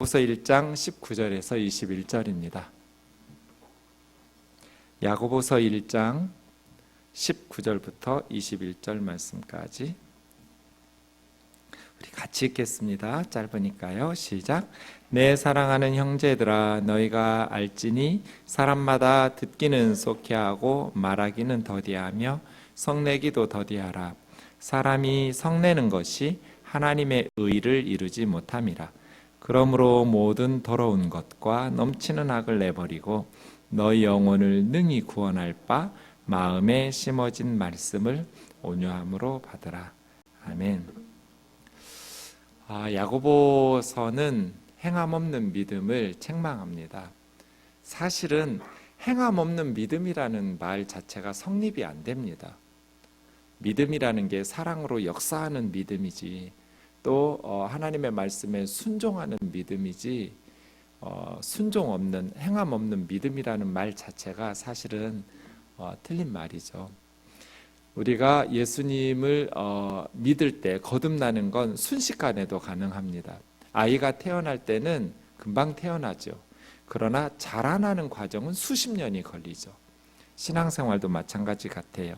야고보서 1장 19절에서 21절입니다. 야고보서 1장 19절부터 21절 말씀까지 우리 같이 읽겠습니다. 짧으니까요. 시작. 내 사랑하는 형제들아, 너희가 알지니 사람마다 듣기는 속히하고 말하기는 더디하며 성내기도 더디하라. 사람이 성내는 것이 하나님의 의를 이루지 못함이라. 그러므로 모든 더러운 것과 넘치는 악을 내버리고 너희 영혼을 능히 구원할 바 마음에 심어진 말씀을 온유함으로 받으라. 아멘. 야고보서는 행함 없는 믿음을 책망합니다. 사실은 행함 없는 믿음이라는 말 자체가 성립이 안 됩니다. 믿음이라는 게 사랑으로 역사하는 믿음이지, 또 하나님의 말씀에 순종하는 믿음이지, 순종 없는, 행함 없는 믿음이라는 말 자체가 사실은 틀린 말이죠. 우리가 예수님을 믿을 때 거듭나는 건 순식간에도 가능합니다. 아이가 태어날 때는 금방 태어나죠. 그러나 자라나는 과정은 수십 년이 걸리죠. 신앙생활도 마찬가지 같아요.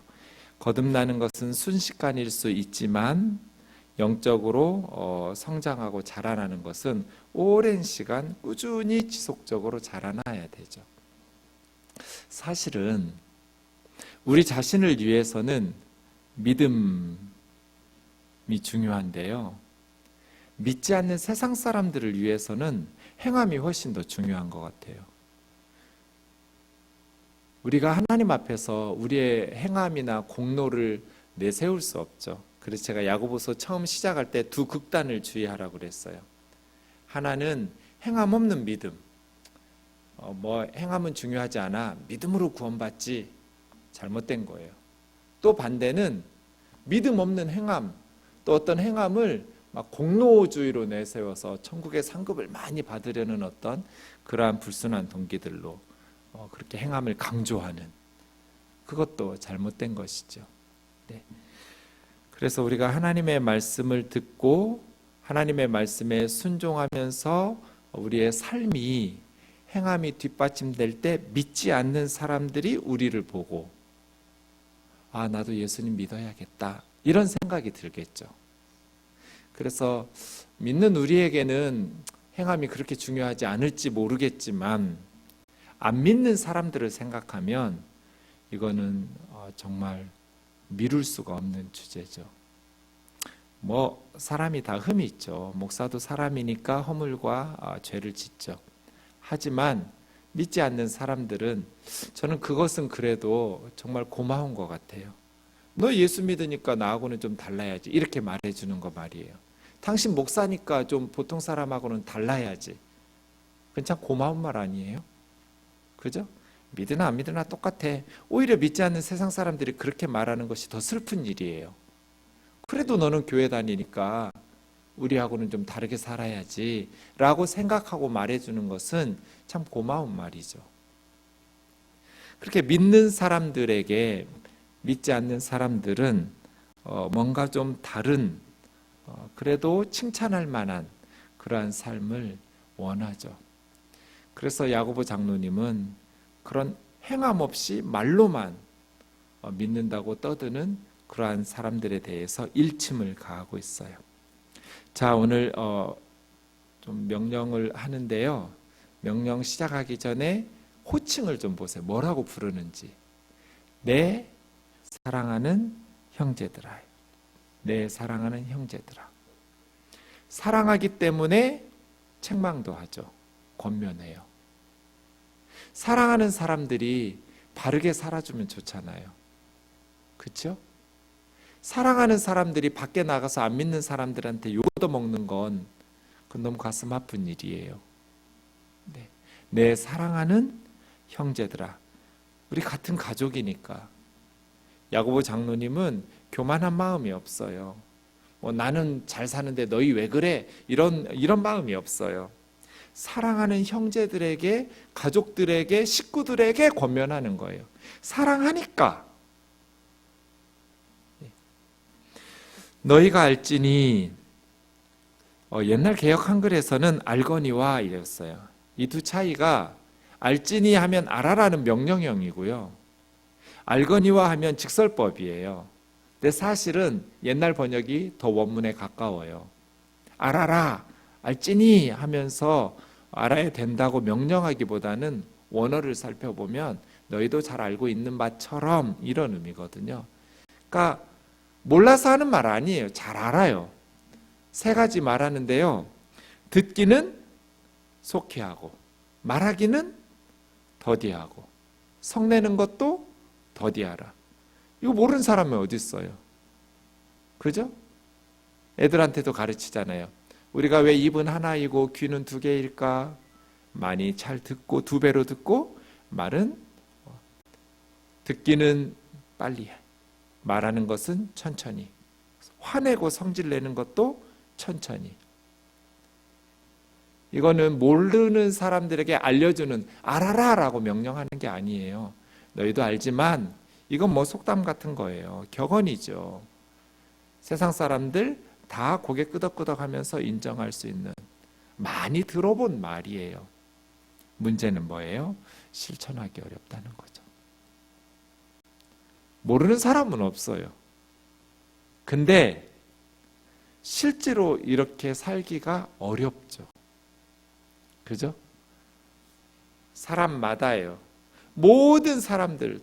거듭나는 것은 순식간일 수 있지만 영적으로 성장하고 자라나는 것은 오랜 시간 꾸준히 지속적으로 자라나야 되죠. 사실은 우리 자신을 위해서는 믿음이 중요한데요, 믿지 않는 세상 사람들을 위해서는 행함이 훨씬 더 중요한 것 같아요. 우리가 하나님 앞에서 우리의 행함이나 공로를 내세울 수 없죠. 그래서 제가 야고보서 처음 시작할 때 두 극단을 주의하라고 그랬어요. 하나는 행함 없는 믿음, 행함은 중요하지 않아, 믿음으로 구원받지, 잘못된 거예요. 또 반대는 믿음 없는 행함, 또 어떤 행함을 막 공로주의로 내세워서 천국의 상급을 많이 받으려는 어떤 그러한 불순한 동기들로 그렇게 행함을 강조하는, 그것도 잘못된 것이죠. 네. 그래서 우리가 하나님의 말씀을 듣고 하나님의 말씀에 순종하면서 우리의 삶이 행함이 뒷받침될 때 믿지 않는 사람들이 우리를 보고 나도 예수님 믿어야겠다, 이런 생각이 들겠죠. 그래서 믿는 우리에게는 행함이 그렇게 중요하지 않을지 모르겠지만 안 믿는 사람들을 생각하면 이거는 정말 미룰 수가 없는 주제죠. 사람이 다 흠이 있죠. 목사도 사람이니까 허물과 죄를 짓죠. 하지만 믿지 않는 사람들은, 저는 그것은 그래도 정말 고마운 것 같아요. 너 예수 믿으니까 나하고는 좀 달라야지, 이렇게 말해주는 거 말이에요. 당신 목사니까 좀 보통 사람하고는 달라야지. 그건 참 고마운 말 아니에요? 그죠? 믿으나 안 믿으나 똑같아. 오히려 믿지 않는 세상 사람들이 그렇게 말하는 것이 더 슬픈 일이에요. 그래도 너는 교회 다니니까 우리하고는 좀 다르게 살아야지 라고 생각하고 말해주는 것은 참 고마운 말이죠. 그렇게 믿는 사람들에게 믿지 않는 사람들은 뭔가 좀 다른, 그래도 칭찬할 만한 그러한 삶을 원하죠. 그래서 야고보 장로님은 그런 행함 없이 말로만 믿는다고 떠드는 그러한 사람들에 대해서 일침을 가하고 있어요. 자, 오늘 좀 명령을 하는데요, 명령 시작하기 전에 호칭을 좀 보세요. 뭐라고 부르는지. 내 사랑하는 형제들아. 내 사랑하는 형제들아. 사랑하기 때문에 책망도 하죠. 권면해요. 사랑하는 사람들이 바르게 살아주면 좋잖아요. 그렇죠? 사랑하는 사람들이 밖에 나가서 안 믿는 사람들한테 욕 얻어먹는 건 그건 너무 가슴 아픈 일이에요. 네. 내 사랑하는 형제들아. 우리 같은 가족이니까. 야고보 장로님은 교만한 마음이 없어요. 나는 잘 사는데 너희 왜 그래? 이런 마음이 없어요. 사랑하는 형제들에게, 가족들에게, 식구들에게 권면하는 거예요. 사랑하니까. 너희가 알지니 옛날 개역 한글에서는 알거니와 이랬어요. 이 두 차이가 알지니 하면 알아라는 명령형이고요. 알거니와 하면 직설법이에요. 근데 사실은 옛날 번역이 더 원문에 가까워요. 알아라, 알지니 하면서 알아야 된다고 명령하기보다는 원어를 살펴보면 너희도 잘 알고 있는 바처럼 이런 의미거든요. 그러니까 몰라서 하는 말 아니에요. 잘 알아요. 세 가지 말하는데요. 듣기는 속히하고, 말하기는 더디하고, 성내는 것도 더디하라. 이거 모르는 사람은 어디 있어요? 그죠? 애들한테도 가르치잖아요. 우리가 왜 입은 하나이고 귀는 두 개일까? 많이 잘 듣고 두 배로 듣고, 말은 듣기는 빨리 해. 말하는 것은 천천히. 화내고 성질내는 것도 천천히. 이거는 모르는 사람들에게 알려주는 알아라라고 명령하는 게 아니에요. 너희도 알지만 이건 뭐 속담 같은 거예요. 격언이죠. 세상 사람들 다 고개 끄덕끄덕하면서 인정할 수 있는 많이 들어본 말이에요. 문제는 뭐예요? 실천하기 어렵다는 거죠. 모르는 사람은 없어요. 근데 실제로 이렇게 살기가 어렵죠. 그죠? 사람마다예요. 모든 사람들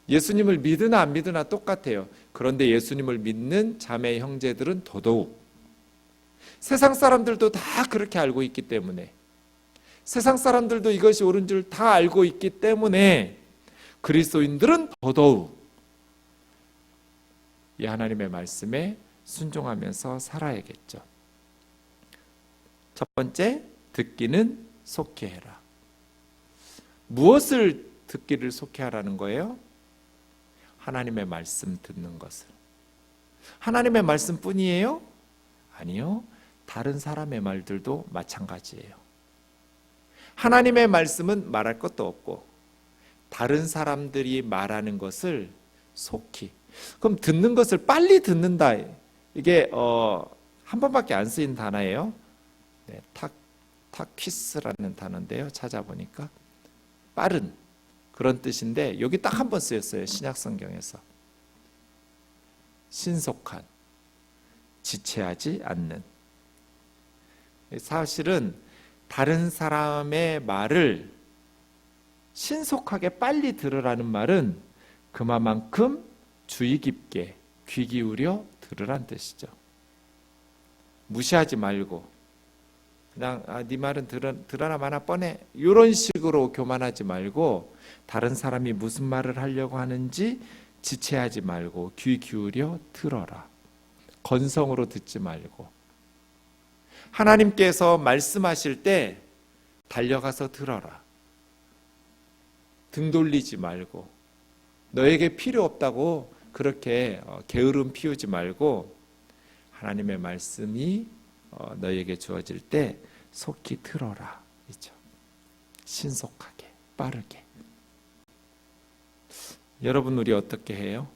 예수님을 믿으나 안 믿으나 똑같아요. 그런데 예수님을 믿는 자매 형제들은 더더욱 세상 사람들도 다 그렇게 알고 있기 때문에 세상 사람들도 이것이 옳은 줄 다 알고 있기 때문에 그리스도인들은 더더욱 이 하나님의 말씀에 순종하면서 살아야겠죠. 첫 번째, 듣기는 속히 해라. 무엇을 듣기를 속히 하라는 거예요? 하나님의 말씀 듣는 것을. 하나님의 말씀뿐이에요? 아니요. 다른 사람의 말들도 마찬가지예요. 하나님의 말씀은 말할 것도 없고 다른 사람들이 말하는 것을 속히. 그럼 듣는 것을 빨리 듣는다. 이게 한 번밖에 안 쓰인 단어예요. 네, 타퀴스라는 단어인데요. 찾아보니까 빠른 그런 뜻인데 여기 딱 한 번 쓰였어요. 신약 성경에서. 신속한, 지체하지 않는. 사실은 다른 사람의 말을 신속하게 빨리 들으라는 말은 그만큼 주의 깊게 귀 기울여 들으란 뜻이죠. 무시하지 말고 그냥 네 말은 들어나 마나 뻔해 이런 식으로 교만하지 말고 다른 사람이 무슨 말을 하려고 하는지 지체하지 말고 귀 기울여 들어라. 건성으로 듣지 말고 하나님께서 말씀하실 때 달려가서 들어라. 등 돌리지 말고 너에게 필요 없다고 그렇게 게으름 피우지 말고 하나님의 말씀이 너에게 주어질 때 속히 들어라. 그렇죠? 신속하게, 빠르게. 여러분 우리 어떻게 해요?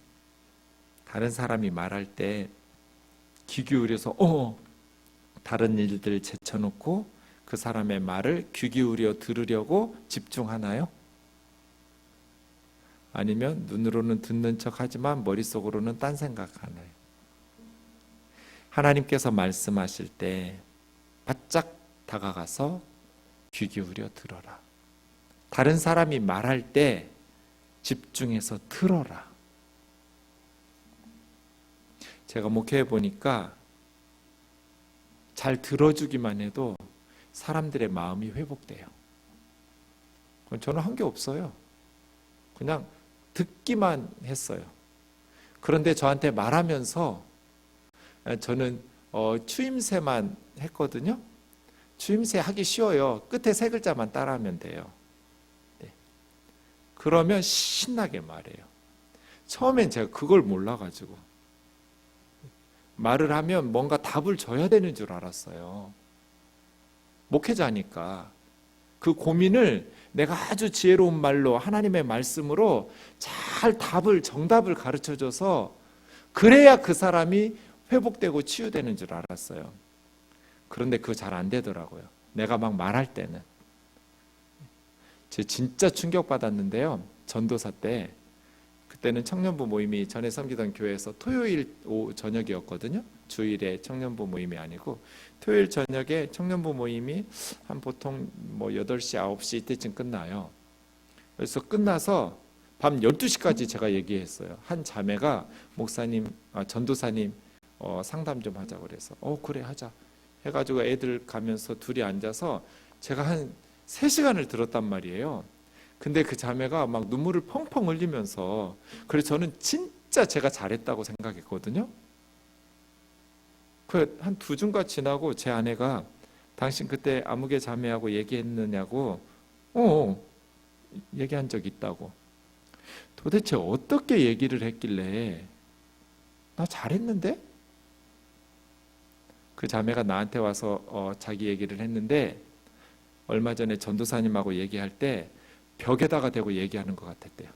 다른 사람이 말할 때 귀 기울여서 다른 일들 제쳐놓고 그 사람의 말을 귀 기울여 들으려고 집중하나요? 아니면 눈으로는 듣는 척하지만 머릿속으로는 딴 생각하나요? 하나님께서 말씀하실 때 바짝 다가가서 귀 기울여 들어라. 다른 사람이 말할 때 집중해서 들어라. 제가 목회해 보니까 잘 들어주기만 해도 사람들의 마음이 회복돼요. 저는 한 게 없어요. 그냥 듣기만 했어요. 그런데 저한테 말하면서 저는 추임새만 했거든요. 추임새 하기 쉬워요. 끝에 세 글자만 따라하면 돼요. 네. 그러면 신나게 말해요. 처음엔 제가 그걸 몰라가지고 말을 하면 뭔가 답을 줘야 되는 줄 알았어요. 목회자니까 그 고민을 내가 아주 지혜로운 말로 하나님의 말씀으로 잘 정답을 가르쳐줘서 그래야 그 사람이 회복되고 치유되는 줄 알았어요. 그런데 그거 잘 안 되더라고요. 내가 막 말할 때는. 제가 진짜 충격받았는데요. 전도사 때, 그때는 청년부 모임이 전에 섬기던 교회에서 토요일 저녁이었거든요. 주일에 청년부 모임이 아니고 토요일 저녁에 청년부 모임이 한 보통 뭐 8시, 9시 이때쯤 끝나요. 그래서 끝나서 밤 12시까지 제가 얘기했어요. 한 자매가 목사님, 전도사님 상담 좀 하자고 그래서 그래 하자 해가지고 애들 가면서 둘이 앉아서 제가 한 3시간을 들었단 말이에요. 근데 그 자매가 막 눈물을 펑펑 흘리면서, 그래서 저는 진짜 제가 잘했다고 생각했거든요. 그 한 2주가 지나고 제 아내가 당신 그때 아무개 자매하고 얘기했느냐고 얘기한 적 있다고. 도대체 어떻게 얘기를 했길래 나 잘했는데? 그 자매가 나한테 와서 자기 얘기를 했는데, 얼마 전에 전도사님하고 얘기할 때 벽에다가 대고 얘기하는 것 같았대요.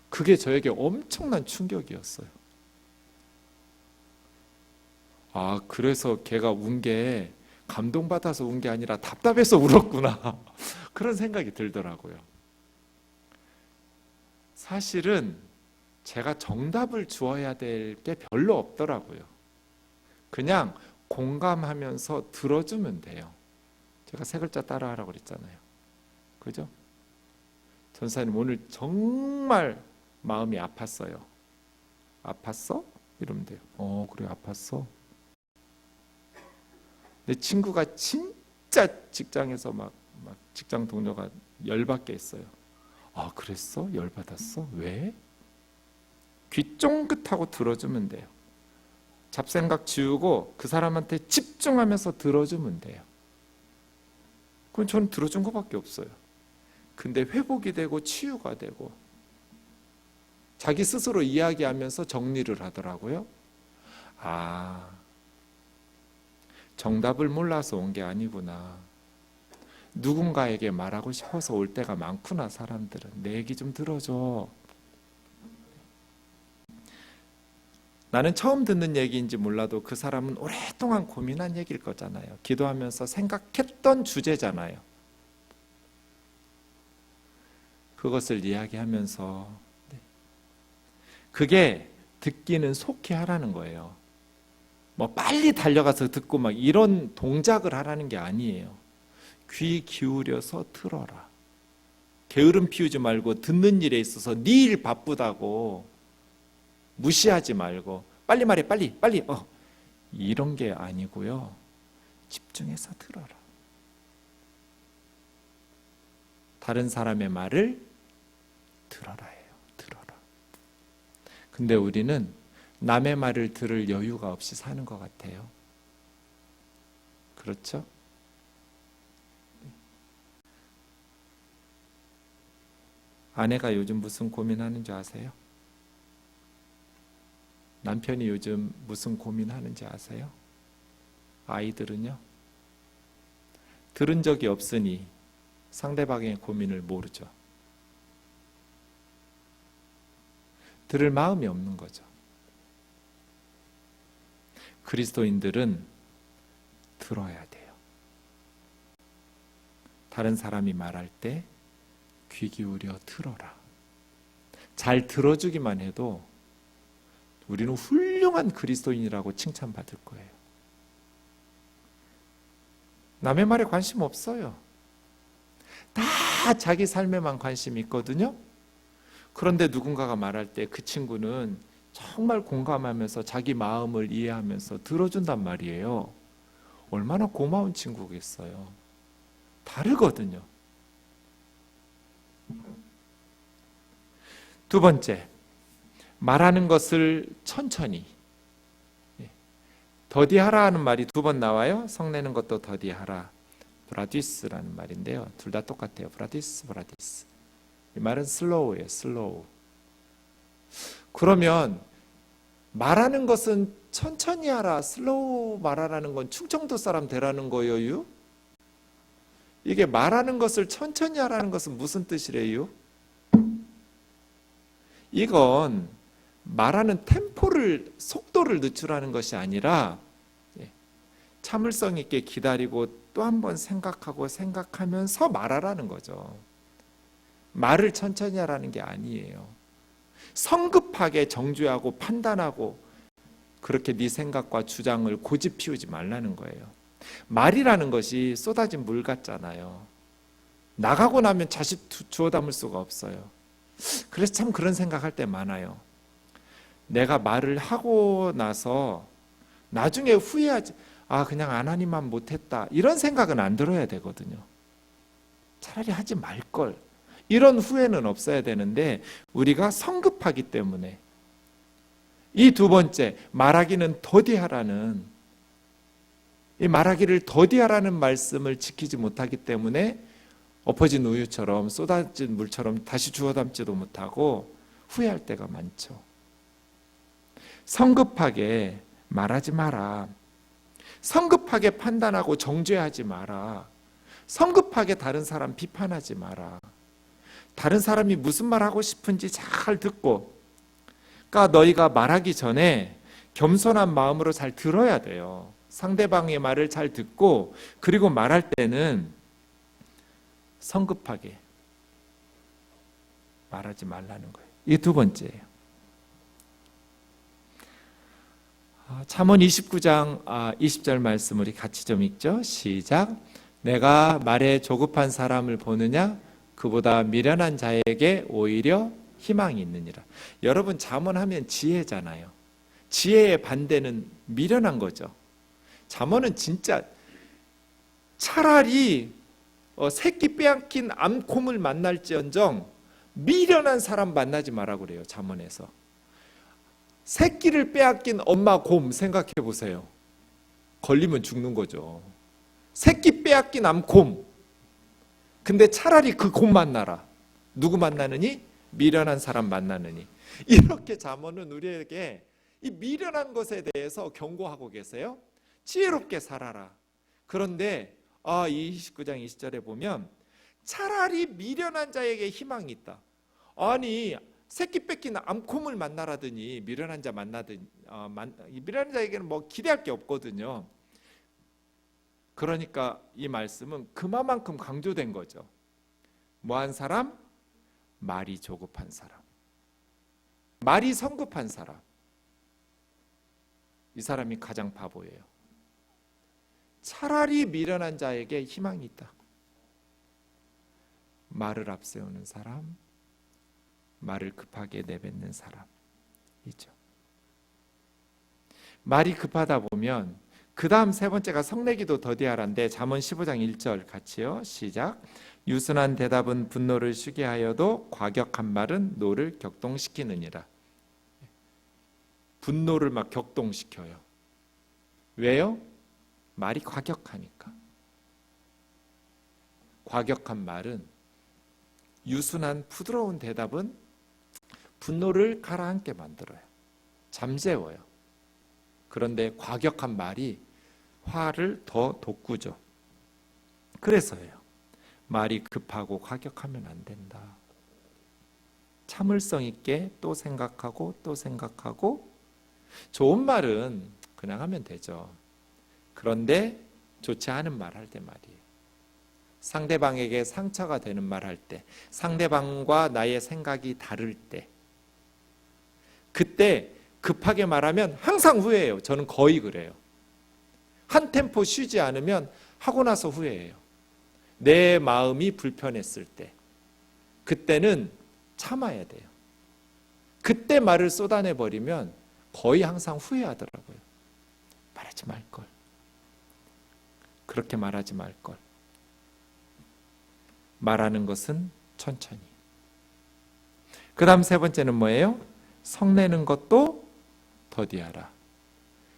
그게 저에게 엄청난 충격이었어요. 그래서 걔가 운 게 감동받아서 운 게 아니라 답답해서 울었구나. 그런 생각이 들더라고요. 사실은 제가 정답을 주어야 될 게 별로 없더라고요. 그냥 공감하면서 들어주면 돼요. 제가 3글자 따라하라고 그랬잖아요. 그죠? 전사님 오늘 정말 마음이 아팠어요. 아팠어? 이러면 돼요. 그래 아팠어? 내 친구가 진짜 직장에서 막 직장 동료가 열받게 했어요. 그랬어? 열받았어? 왜? 귀 쫑긋하고 들어주면 돼요. 잡생각 지우고 그 사람한테 집중하면서 들어주면 돼요. 그건 저는 들어준 것밖에 없어요. 근데 회복이 되고 치유가 되고 자기 스스로 이야기하면서 정리를 하더라고요. 정답을 몰라서 온 게 아니구나. 누군가에게 말하고 싶어서 올 때가 많구나. 사람들은 내 얘기 좀 들어줘. 나는 처음 듣는 얘기인지 몰라도 그 사람은 오랫동안 고민한 얘기일 거잖아요. 기도하면서 생각했던 주제잖아요. 그것을 이야기하면서 그게 듣기는 속히 하라는 거예요. 뭐 빨리 달려가서 듣고 막 이런 동작을 하라는 게 아니에요. 귀 기울여서 들어라. 게으름 피우지 말고 듣는 일에 있어서 네 일 바쁘다고 무시하지 말고 빨리 말해 빨리 이런 게 아니고요. 집중해서 들어라. 다른 사람의 말을 들어라 해요. 들어라. 근데 우리는 남의 말을 들을 여유가 없이 사는 것 같아요. 그렇죠? 아내가 요즘 무슨 고민하는 줄 아세요? 남편이 요즘 무슨 고민하는지 아세요? 아이들은요? 들은 적이 없으니 상대방의 고민을 모르죠. 들을 마음이 없는 거죠. 그리스도인들은 들어야 돼요. 다른 사람이 말할 때 귀 기울여 들어라. 잘 들어주기만 해도 우리는 훌륭한 그리스도인이라고 칭찬받을 거예요. 남의 말에 관심 없어요. 다 자기 삶에만 관심이 있거든요. 그런데 누군가가 말할 때 그 친구는 정말 공감하면서 자기 마음을 이해하면서 들어준단 말이에요. 얼마나 고마운 친구겠어요. 다르거든요. 2번째, 말하는 것을 천천히. 더디하라 하는 말이 2번 나와요. 성내는 것도 더디하라. 브라디스라는 말인데요. 둘 다 똑같아요. 브라디스. 이 말은 슬로우예요. 슬로우. 그러면 말하는 것은 천천히 하라, 슬로우 말하라는 건 충청도 사람 되라는 거예요? 이게 말하는 것을 천천히 하라는 것은 무슨 뜻이래요? 이건 말하는 템포를, 속도를 늦추라는 것이 아니라 참을성 있게 기다리고 또 한 번 생각하고 생각하면서 말하라는 거죠. 말을 천천히 하라는 게 아니에요. 성급하게 정죄하고 판단하고 그렇게 네 생각과 주장을 고집 피우지 말라는 거예요. 말이라는 것이 쏟아진 물 같잖아요. 나가고 나면 다시 주워 담을 수가 없어요. 그래서 참 그런 생각할 때 많아요. 내가 말을 하고 나서 나중에 후회하지, 그냥 안 하니만 못했다, 이런 생각은 안 들어야 되거든요. 차라리 하지 말걸, 이런 후회는 없어야 되는데 우리가 성급하기 때문에, 이 두 번째, 말하기는 더디하라는, 이 말하기를 더디하라는 말씀을 지키지 못하기 때문에 엎어진 우유처럼 쏟아진 물처럼 다시 주워 담지도 못하고 후회할 때가 많죠. 성급하게 말하지 마라. 성급하게 판단하고 정죄하지 마라. 성급하게 다른 사람 비판하지 마라. 다른 사람이 무슨 말 하고 싶은지 잘 듣고, 그러니까 너희가 말하기 전에 겸손한 마음으로 잘 들어야 돼요. 상대방의 말을 잘 듣고, 그리고 말할 때는 성급하게 말하지 말라는 거예요. 이게 두 번째예요. 잠언 29장 20절 말씀 우리 같이 좀 읽죠. 시작. 내가 말에 조급한 사람을 보느냐? 그보다 미련한 자에게 오히려 희망이 있느니라. 여러분, 잠언하면 지혜잖아요. 지혜의 반대는 미련한 거죠. 잠언은 진짜 차라리 새끼 빼앗긴 암곰을 만날지언정 미련한 사람 만나지 마라 그래요. 잠언에서. 새끼를 빼앗긴 엄마 곰 생각해 보세요. 걸리면 죽는 거죠. 새끼 빼앗긴 암곰. 근데 차라리 그 곰 만나라. 누구 만나느니? 미련한 사람 만나느니. 이렇게 잠언은 우리에게 이 미련한 것에 대해서 경고하고 계세요. 지혜롭게 살아라. 그런데 29장 20절에 보면 차라리 미련한 자에게 희망이 있다. 아니, 새끼 뺏긴 암곰을 만나라더니 미련한 자 만나더니 미련한 자에게는 뭐 기대할 게 없거든요. 그러니까 이 말씀은 그만큼 강조된 거죠. 뭐한 사람? 말이 조급한 사람, 말이 성급한 사람, 이 사람이 가장 바보예요. 차라리 미련한 자에게 희망이 있다. 말을 앞세우는 사람, 말을 급하게 내뱉는 사람이죠. 말이 급하다 보면 그 다음 세 번째가 성내기도 더디하란데, 잠언 15장 1절 같이요. 시작. 유순한 대답은 분노를 쉬게 하여도 과격한 말은 노를 격동시키느니라. 분노를 막 격동시켜요. 왜요? 말이 과격하니까. 과격한 말은, 유순한 부드러운 대답은 분노를 가라앉게 만들어요. 잠재워요. 그런데 과격한 말이 화를 더 돋구죠. 그래서예요. 말이 급하고 과격하면 안 된다. 참을성 있게 또 생각하고 또 생각하고, 좋은 말은 그냥 하면 되죠. 그런데 좋지 않은 말 할 때 말이에요. 상대방에게 상처가 되는 말 할 때, 상대방과 나의 생각이 다를 때, 그때 급하게 말하면 항상 후회해요. 저는 거의 그래요. 한 템포 쉬지 않으면 하고 나서 후회해요. 내 마음이 불편했을 때, 그때는 참아야 돼요. 그때 말을 쏟아내버리면 거의 항상 후회하더라고요. 말하지 말걸. 그렇게 말하지 말걸. 말하는 것은 천천히. 그 다음 세 번째는 뭐예요? 성내는 것도 더디하라.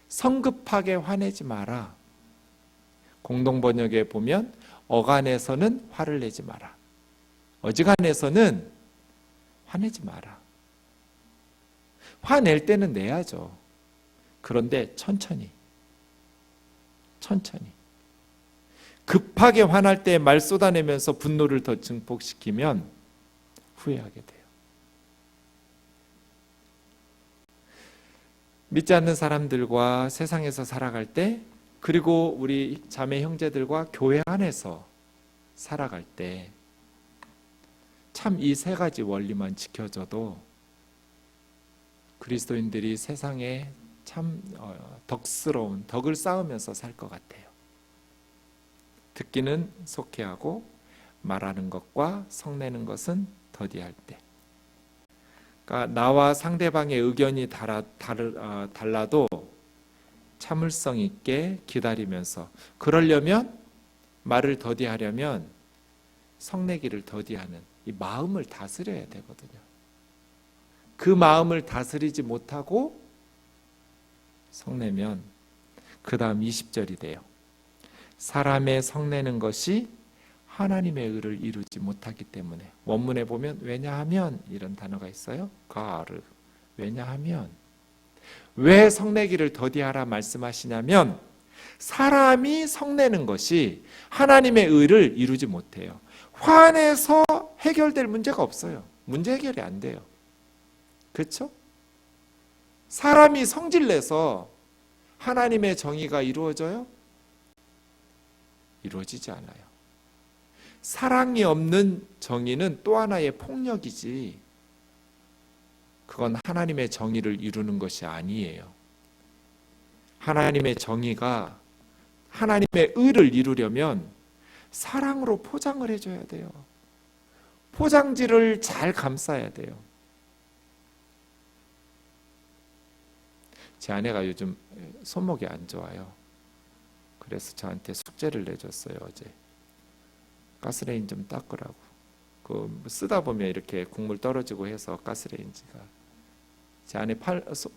성급하게 화내지 마라. 공동번역에 보면 어간에서는 화를 내지 마라. 어지간해서는 화내지 마라. 화낼 때는 내야죠. 그런데 천천히. 천천히. 급하게 화날 때 말 쏟아내면서 분노를 더 증폭시키면 후회하게 돼요. 믿지 않는 사람들과 세상에서 살아갈 때 그리고 우리 자매 형제들과 교회 안에서 살아갈 때 참 이 세 가지 원리만 지켜져도 그리스도인들이 세상에 참 덕스러운 덕을 쌓으면서 살 것 같아요. 듣기는 속회하고 말하는 것과 성내는 것은 더디할 때. 그러니까 나와 상대방의 의견이 달라도 참을성 있게 기다리면서, 그러려면 말을 더디하려면 성내기를 더디하는 이 마음을 다스려야 되거든요. 그 마음을 다스리지 못하고 성내면 그 다음 20절이 돼요. 사람의 성내는 것이 하나님의 의를 이루지 못하기 때문에. 원문에 보면 왜냐하면 이런 단어가 있어요. 가르. 왜냐하면. 왜 성내기를 더디하라 말씀하시냐면 사람이 성내는 것이 하나님의 의를 이루지 못해요. 화내서 해결될 문제가 없어요. 문제 해결이 안 돼요. 그렇죠? 사람이 성질내서 하나님의 정의가 이루어져요? 이루어지지 않아요. 사랑이 없는 정의는 또 하나의 폭력이지, 그건 하나님의 정의를 이루는 것이 아니에요. 하나님의 정의가, 하나님의 의를 이루려면 사랑으로 포장을 해줘야 돼요. 포장지를 잘 감싸야 돼요. 제 아내가 요즘 손목이 안 좋아요. 그래서 저한테 숙제를 내줬어요, 어제. 가스레인 좀 닦으라고. 그 쓰다 보면 이렇게 국물 떨어지고 해서 가스레인지가. 제 아내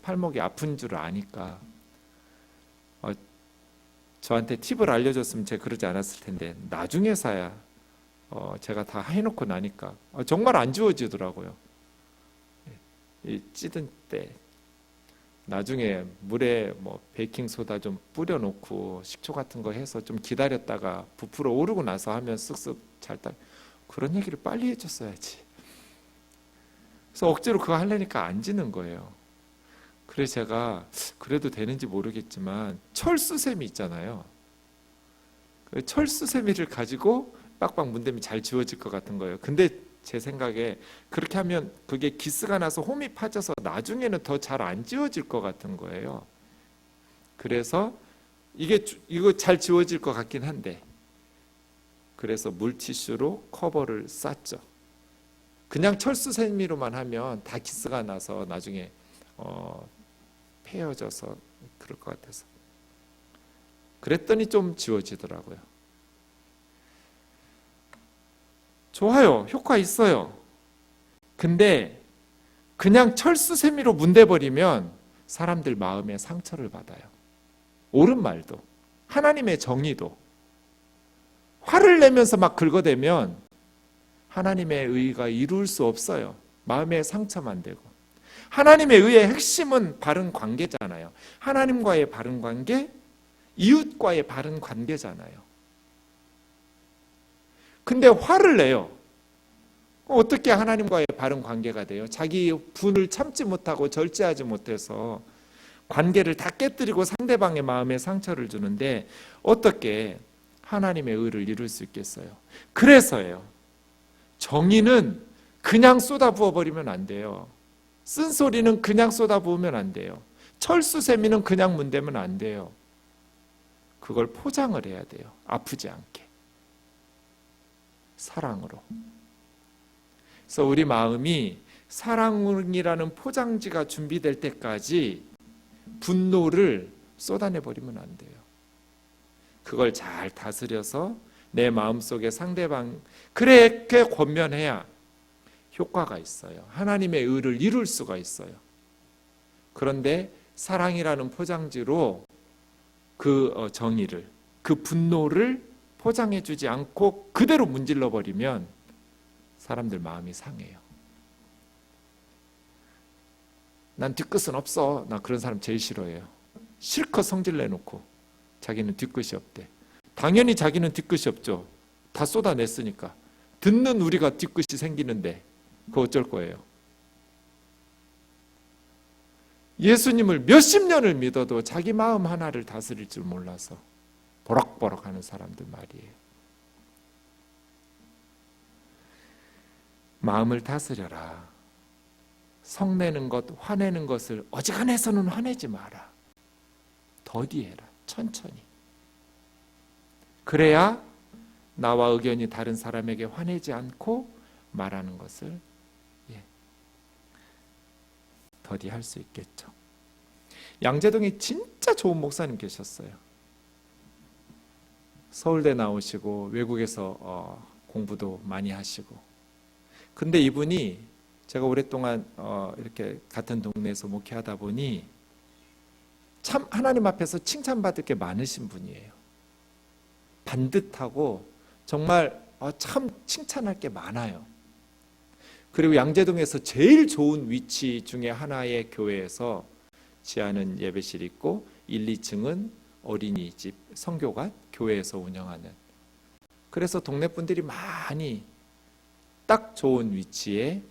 팔목이 아픈 줄 아니까 저한테 팁을 알려줬으면 제가 그러지 않았을 텐데, 나중에서야 제가 다 해놓고 나니까 정말 안 지워지더라고요. 이 찌든 때 나중에 물에 뭐 베이킹 소다 좀 뿌려놓고 식초 같은 거 해서 좀 기다렸다가 부풀어 오르고 나서 하면 쓱쓱 잘 딱. 그런 얘기를 빨리 해줬어야지. 그래서 억지로 그거 하려니까 안 지는 거예요. 그래서 제가 그래도 되는지 모르겠지만 철수세미 있잖아요. 그 철수세미를 가지고 빡빡 문대면 잘 지워질 것 같은 거예요. 근데 제 생각에 그렇게 하면 그게 기스가 나서 홈이 파져서 나중에는 더 잘 안 지워질 것 같은 거예요. 그래서 이거 잘 지워질 것 같긴 한데, 그래서 물티슈로 커버를 쌌죠. 그냥 철수세미로만 하면 다 기스가 나서 나중에 패여져서 그럴 것 같아서. 그랬더니 좀 지워지더라고요. 좋아요. 효과 있어요. 근데 그냥 철수세미로 문대버리면 사람들 마음에 상처를 받아요. 옳은 말도, 하나님의 정의도. 화를 내면서 막 긁어대면 하나님의 의가 이룰 수 없어요. 마음에 상처만 되고. 하나님의 의의 핵심은 바른 관계잖아요. 하나님과의 바른 관계, 이웃과의 바른 관계잖아요. 근데 화를 내요. 어떻게 하나님과의 바른 관계가 돼요? 자기 분을 참지 못하고 절제하지 못해서 관계를 다 깨뜨리고 상대방의 마음에 상처를 주는데 어떻게 하나님의 의를 이룰 수 있겠어요? 그래서예요. 정의는 그냥 쏟아부어버리면 안 돼요. 쓴소리는 그냥 쏟아부으면 안 돼요. 철수세미는 그냥 문대면 안 돼요. 그걸 포장을 해야 돼요. 아프지 않게. 사랑으로. 그래서 우리 마음이 사랑이라는 포장지가 준비될 때까지 분노를 쏟아내버리면 안 돼요. 그걸 잘 다스려서 내 마음속에 상대방, 그렇게 권면해야 효과가 있어요. 하나님의 의를 이룰 수가 있어요. 그런데 사랑이라는 포장지로 그 정의를, 그 분노를 포장해주지 않고 그대로 문질러 버리면 사람들 마음이 상해요. 난 뒤끝은 없어. 나 그런 사람 제일 싫어해요. 실컷 성질 내놓고 자기는 뒤끝이 없대. 당연히 자기는 뒤끝이 없죠. 다 쏟아냈으니까. 듣는 우리가 뒤끝이 생기는데 그거 어쩔 거예요? 예수님을 몇십 년을 믿어도 자기 마음 하나를 다스릴 줄 몰라서 버럭버럭 하는 사람들 말이에요. 마음을 다스려라. 성내는 것, 화내는 것을 어지간해서는 화내지 마라. 더디해라. 천천히. 그래야 나와 의견이 다른 사람에게 화내지 않고 말하는 것을 더디할 수 있겠죠. 양재동에 진짜 좋은 목사님 계셨어요. 서울대 나오시고 외국에서 공부도 많이 하시고. 근데 이분이 제가 오랫동안 이렇게 같은 동네에서 목회하다 보니 참 하나님 앞에서 칭찬받을 게 많으신 분이에요. 반듯하고 정말 참 칭찬할 게 많아요. 그리고 양재동에서 제일 좋은 위치 중에 하나의 교회에서 지하는 예배실 있고 1, 2층은 어린이집, 선교관, 교회에서 운영하는. 그래서 동네 분들이 많이 딱 좋은 위치에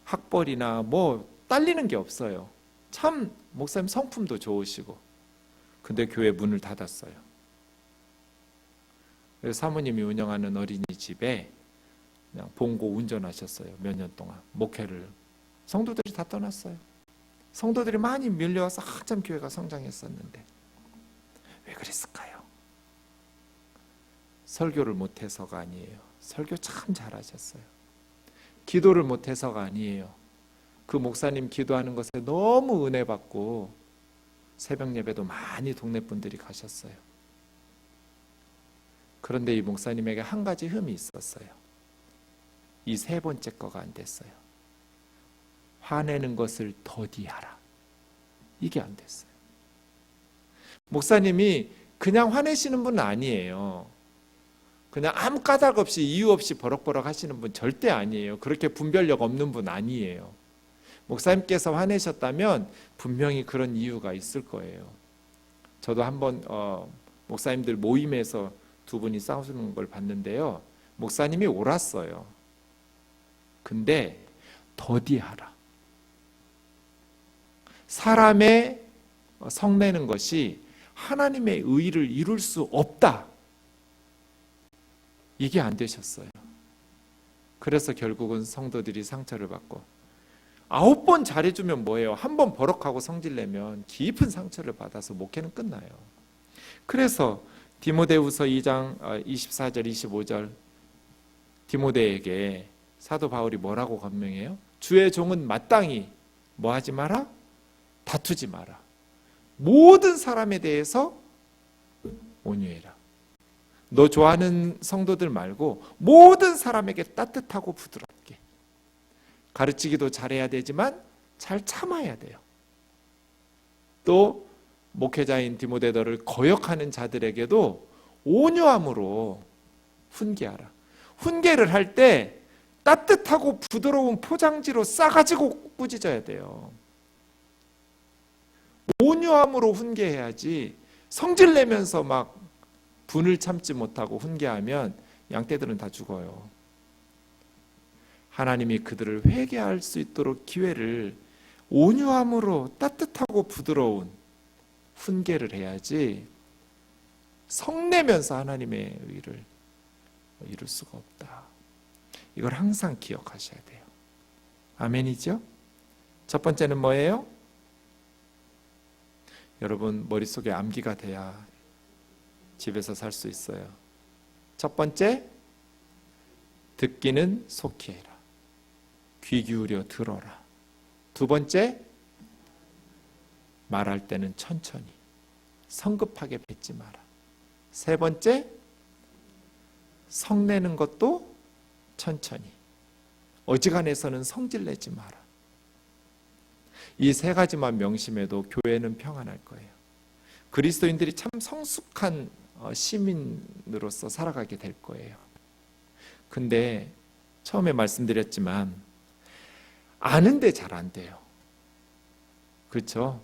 학벌이나 뭐 딸리는 게 없어요. 참 목사님 성품도 좋으시고. 근데 교회 문을 닫았어요. 그래서 사모님이 운영하는 어린이집에 그냥 봉고 운전하셨어요. 몇 년 동안 목회를. 성도들이 다 떠났어요. 성도들이 많이 밀려와서 한참 교회가 성장했었는데 왜 그랬을까요? 설교를 못해서가 아니에요. 설교 참 잘하셨어요. 기도를 못해서가 아니에요. 그 목사님 기도하는 것에 너무 은혜 받고 새벽 예배도 많이 동네 분들이 가셨어요. 그런데 이 목사님에게 한 가지 흠이 있었어요. 이 세 번째 거가 안 됐어요. 화내는 것을 더디하라. 이게 안 됐어요. 목사님이 그냥 화내시는 분은 아니에요. 그냥 아무 까닭 없이 이유 없이 버럭버럭 하시는 분 절대 아니에요. 그렇게 분별력 없는 분 아니에요. 목사님께서 화내셨다면 분명히 그런 이유가 있을 거예요. 저도 한번 목사님들 모임에서 두 분이 싸우는 걸 봤는데요. 목사님이 옳았어요. 근데 더디하라. 사람의 성내는 것이 하나님의 의를 이룰 수 없다. 이게 안 되셨어요. 그래서 결국은 성도들이 상처를 받고 9번 잘해주면 뭐예요? 한 번 버럭하고 성질내면 깊은 상처를 받아서 목회는 끝나요. 그래서 디모데후서 2장 24절 25절 디모데에게 사도 바울이 뭐라고 권명해요? 주의 종은 마땅히 뭐 하지 마라? 다투지 마라. 모든 사람에 대해서 온유해라. 너 좋아하는 성도들 말고 모든 사람에게 따뜻하고 부드럽게. 가르치기도 잘해야 되지만 잘 참아야 돼요. 또 목회자인 디모데더를 거역하는 자들에게도 온유함으로 훈계하라. 훈계를 할 때 따뜻하고 부드러운 포장지로 싸가지고 꾸짖어야 돼요. 온유함으로 훈계해야지 성질내면서 막 분을 참지 못하고 훈계하면 양떼들은 다 죽어요. 하나님이 그들을 회개할 수 있도록 기회를 온유함으로 따뜻하고 부드러운 훈계를 해야지 성내면서 하나님의 의를 이룰 수가 없다. 이걸 항상 기억하셔야 돼요. 아멘이죠? 첫 번째는 뭐예요? 여러분 머릿속에 암기가 돼야 집에서 살 수 있어요. 첫 번째, 듣기는 속히 해라. 귀 기울여 들어라. 두 번째, 말할 때는 천천히. 성급하게 뱉지 마라. 세 번째, 성내는 것도 천천히. 어지간해서는 성질내지 마라. 이 세 가지만 명심해도 교회는 평안할 거예요. 그리스도인들이 참 성숙한 시민으로서 살아가게 될 거예요. 근데 처음에 말씀드렸지만 아는데 잘 안 돼요. 그렇죠?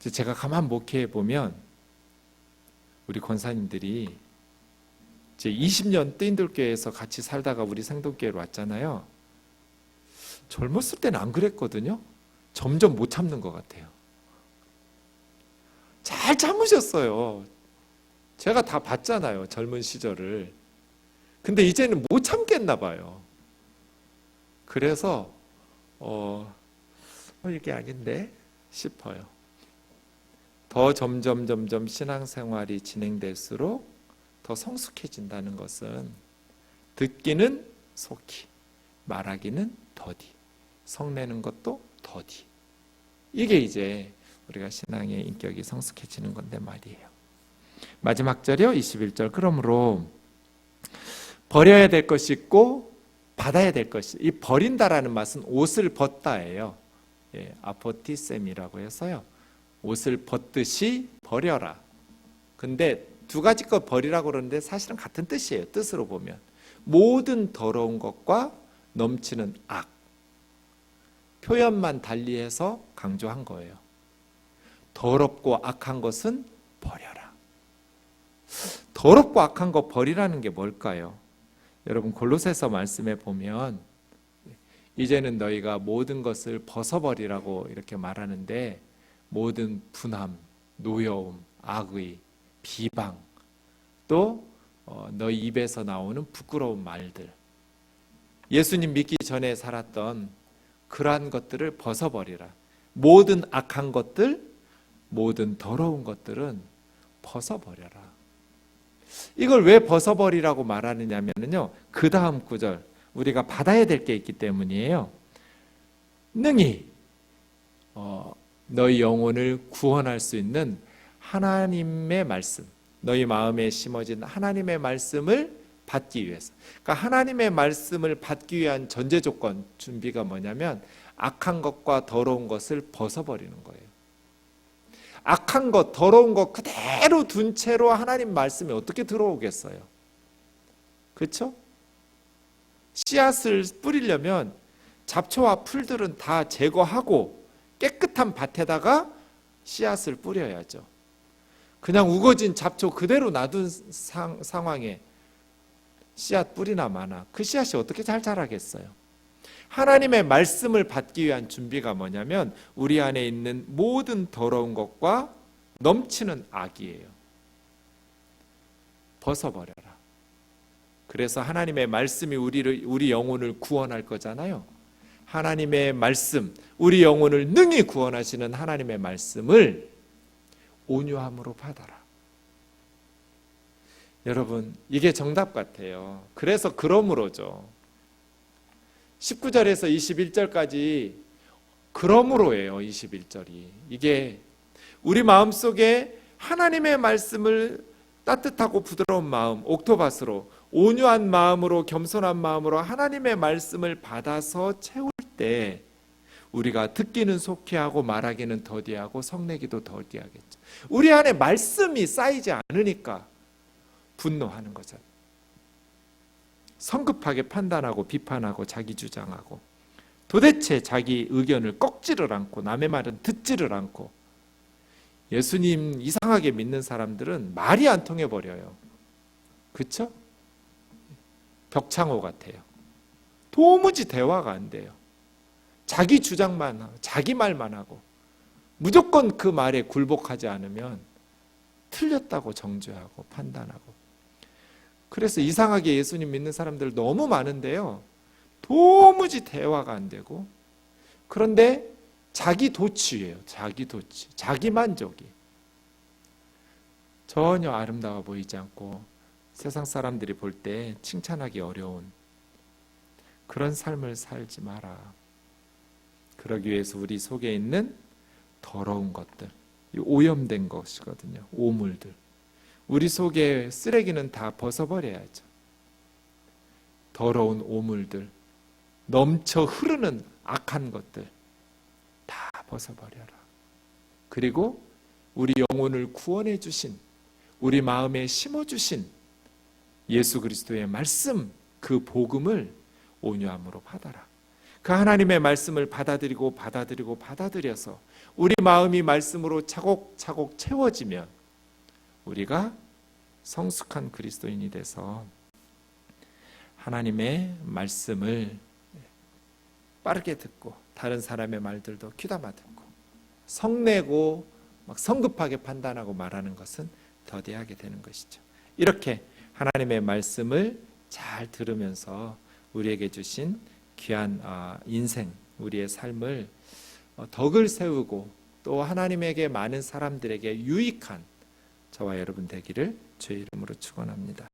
제가 가만 목회해 보면 우리 권사님들이 이제 20년 뜨인돌교회에서 같이 살다가 우리 생동교회로 왔잖아요. 젊었을 때는 안 그랬거든요. 점점 못 참는 것 같아요. 잘 참으셨어요. 제가 다 봤잖아요, 젊은 시절을. 근데 이제는 못 참겠나 봐요. 그래서 이게 아닌데 싶어요. 더 점점 신앙생활이 진행될수록 더 성숙해진다는 것은 듣기는 속히, 말하기는 더디, 성내는 것도 더디. 이게 이제 우리가 신앙의 인격이 성숙해지는 건데 말이에요. 마지막 절이요, 21절. 그러므로 버려야 될 것이 있고 받아야 될 것이, 이 버린다라는 말은 옷을 벗다예요. 아포티셈이라고 해서요, 옷을 벗듯이 버려라. 근데 두 가지 것 버리라고 그러는데 사실은 같은 뜻이에요. 뜻으로 보면 모든 더러운 것과 넘치는 악, 표현만 달리해서 강조한 거예요. 더럽고 악한 것은 버려라. 더럽고 악한 거 버리라는 게 뭘까요? 여러분, 골로새서 말씀에 보면 이제는 너희가 모든 것을 벗어버리라고 이렇게 말하는데, 모든 분함, 노여움, 악의, 비방, 또 너희 입에서 나오는 부끄러운 말들, 예수님 믿기 전에 살았던 그러한 것들을 벗어버리라. 모든 악한 것들, 모든 더러운 것들은 벗어버려라. 이걸 왜 벗어버리라고 말하느냐면요, 그 다음 구절, 우리가 받아야 될 게 있기 때문이에요. 능히 너희 영혼을 구원할 수 있는 하나님의 말씀, 너희 마음에 심어진 하나님의 말씀을 받기 위해서. 그러니까 하나님의 말씀을 받기 위한 전제 조건, 준비가 뭐냐면 악한 것과 더러운 것을 벗어버리는 거예요. 악한 것, 더러운 것 그대로 둔 채로 하나님 말씀이 어떻게 들어오겠어요? 그렇죠? 씨앗을 뿌리려면 잡초와 풀들은 다 제거하고 깨끗한 밭에다가 씨앗을 뿌려야죠. 그냥 우거진 잡초 그대로 놔둔 상황에 씨앗 뿌리나 마나 그 씨앗이 어떻게 잘 자라겠어요? 하나님의 말씀을 받기 위한 준비가 뭐냐면 우리 안에 있는 모든 더러운 것과 넘치는 악이에요. 벗어버려라. 그래서 하나님의 말씀이 우리 영혼을 구원할 거잖아요. 하나님의 말씀, 우리 영혼을 능히 구원하시는 하나님의 말씀을 온유함으로 받아라. 여러분, 이게 정답 같아요. 그래서 그러므로죠. 19절에서 21절까지 그러므로예요. 21절이. 이게 우리 마음속에 하나님의 말씀을 따뜻하고 부드러운 마음, 옥토바스로 온유한 마음으로, 겸손한 마음으로 하나님의 말씀을 받아서 채울 때 우리가 듣기는 속히 하고 말하기는 더디하고 성내기도 더디하겠죠. 우리 안에 말씀이 쌓이지 않으니까 분노하는 거잖아요. 성급하게 판단하고 비판하고 자기 주장하고 도대체 자기 의견을 꺾지를 않고 남의 말은 듣지를 않고, 예수님 이상하게 믿는 사람들은 말이 안 통해 버려요. 그렇죠? 벽창호 같아요. 도무지 대화가 안 돼요. 자기 주장만 하고 자기 말만 하고 무조건 그 말에 굴복하지 않으면 틀렸다고 정죄하고 판단하고. 그래서 이상하게 예수님 믿는 사람들 너무 많은데요, 도무지 대화가 안 되고, 그런데 자기 도취예요. 자기 도취, 자기 만족이 전혀 아름다워 보이지 않고 세상 사람들이 볼 때 칭찬하기 어려운 그런 삶을 살지 마라. 그러기 위해서 우리 속에 있는 더러운 것들, 오염된 것이거든요. 오물들, 우리 속에 쓰레기는 다 벗어버려야죠. 더러운 오물들, 넘쳐 흐르는 악한 것들 다 벗어버려라. 그리고 우리 영혼을 구원해 주신, 우리 마음에 심어주신 예수 그리스도의 말씀, 그 복음을 온유함으로 받아라. 그 하나님의 말씀을 받아들여서 우리 마음이 말씀으로 차곡차곡 채워지면 우리가 성숙한 그리스도인이 돼서 하나님의 말씀을 빠르게 듣고 다른 사람의 말들도 귀담아 듣고 성내고 막 성급하게 판단하고 말하는 것은 더디하게 되는 것이죠. 이렇게 하나님의 말씀을 잘 들으면서 우리에게 주신 귀한 인생, 우리의 삶을 덕을 세우고 또 하나님에게 많은 사람들에게 유익한 저와 여러분 되기를 주의 이름으로 축원합니다.